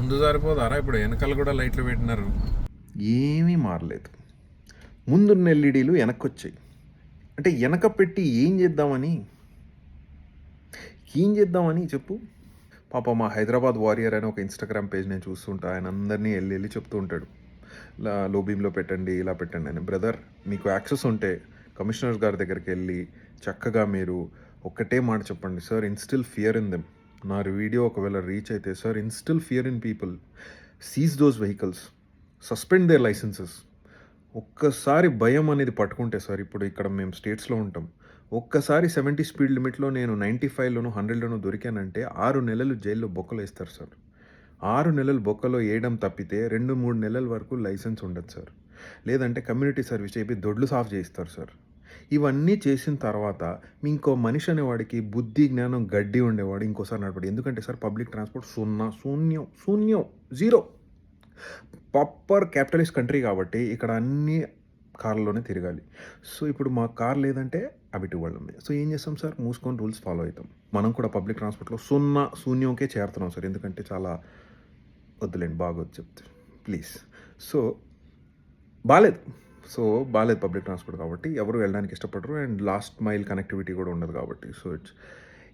ముందు సరిపోదారా? ఇప్పుడు వెనకాల కూడా లైట్లు పెట్టినారు. ఏమీ మారలేదు. ముందున్న ఎల్ఈడీలు వెనక్కొచ్చాయి. అంటే వెనక పెట్టి ఏం చేద్దామని చెప్పు. పాప మా హైదరాబాద్ వారియర్ అని ఒక ఇన్స్టాగ్రామ్ పేజ్ నేను చూస్తుంటా. ఆయన అందరినీ వెళ్ళి చెప్తూ ఉంటాడు, లో బీమ్లో పెట్టండి, ఇలా పెట్టండి అని. బ్రదర్, మీకు యాక్సెస్ ఉంటే కమిషనర్ గారి దగ్గరికి వెళ్ళి చక్కగా మీరు ఒక్కటే మాట చెప్పండి, sir instil fear in them. నా వీడియో ఒకవేళ రీచ్ అయితే, sir instil fear in people, seize those vehicles, suspend their licences. ఒక్కసారి భయం అనేది పట్టుకుంటే సార్, ఇప్పుడు ఇక్కడ మేము స్టేట్స్లో ఉంటాం, ఒక్కసారి 70 స్పీడ్ లిమిట్లో నేను 95లోనూ 100లోనూ దొరికానంటే 6 నెలలు జైల్లో బొక్కలు వేస్తారు సార్. 6 నెలలు బొక్కలో వేయడం తప్పితే 2-3 నెలల వరకు లైసెన్స్ ఉండదు సార్. లేదంటే కమ్యూనిటీ సర్వీస్ చెప్పి దొడ్లు సాఫ్ చేయిస్తారు సార్. ఇవన్నీ చేసిన తర్వాత మీ ఇంకో మనిషి అనేవాడికి బుద్ధి జ్ఞానం గడ్డి ఉండేవాడు ఇంకోసారి నడపడు. ఎందుకంటే సార్ పబ్లిక్ ట్రాన్స్పోర్ట్ శూన్యం, జీరో. ప్రాపర్ క్యాపిటలిస్ట్ కంట్రీ కాబట్టి ఇక్కడ అన్ని కార్లలోనే తిరగాలి. సో ఇప్పుడు మా కార్ లేదంటే అవి వాళ్ళం. సో ఏం చేస్తాం సార్, మూసుకొని రూల్స్ ఫాలో అవుతాం. మనం కూడా పబ్లిక్ ట్రాన్స్పోర్ట్లో శూన్యంకే చేరుతున్నాం సార్. ఎందుకంటే చాలా వద్దులేండి, బాగోదు చెప్తే ప్లీజ్. సో బాగాలేదు పబ్లిక్ ట్రాన్స్పోర్ట్ కాబట్టి ఎవరు వెళ్ళడానికి ఇష్టపడరు. అండ్ లాస్ట్ మైల్ కనెక్టివిటీ కూడా ఉండదు కాబట్టి. So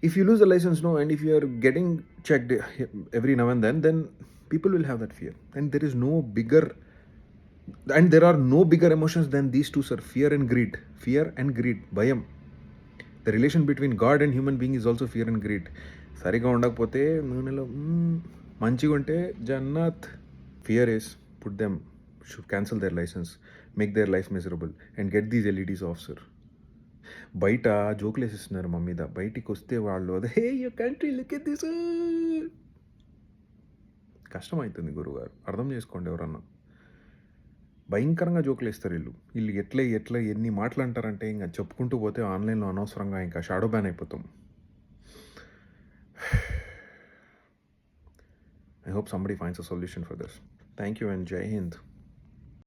if you lose the licence no and if you are getting checked every now and then people will have that fear, and there is there are no bigger emotions than these two, sir. Fear and greed, bayam. The relation between God and human being is also fear and greed. Sariga undakapothe neenelo manchiga unte jannat. Fear is should cancel their license, make their life miserable, and get these LEDs off, sir. బయట జోకులు వేసిస్తున్నారు మా మీద. బయటికి వస్తే వాళ్ళు hey your country, look at this. కష్టమవుతుంది గురుగారు, అర్థం చేసుకోండి. ఎవరన్నా భయంకరంగా జోకులు వేస్తారు వీళ్ళు ఎట్లా ఎన్ని మాటలు అంటారంటే ఇంకా చెప్పుకుంటూ పోతే ఆన్లైన్లో అనవసరంగా ఇంకా షాడో బ్యాన్ అయిపోతాం. I hope somebody finds a solution for this. Thank you and జై హింద్.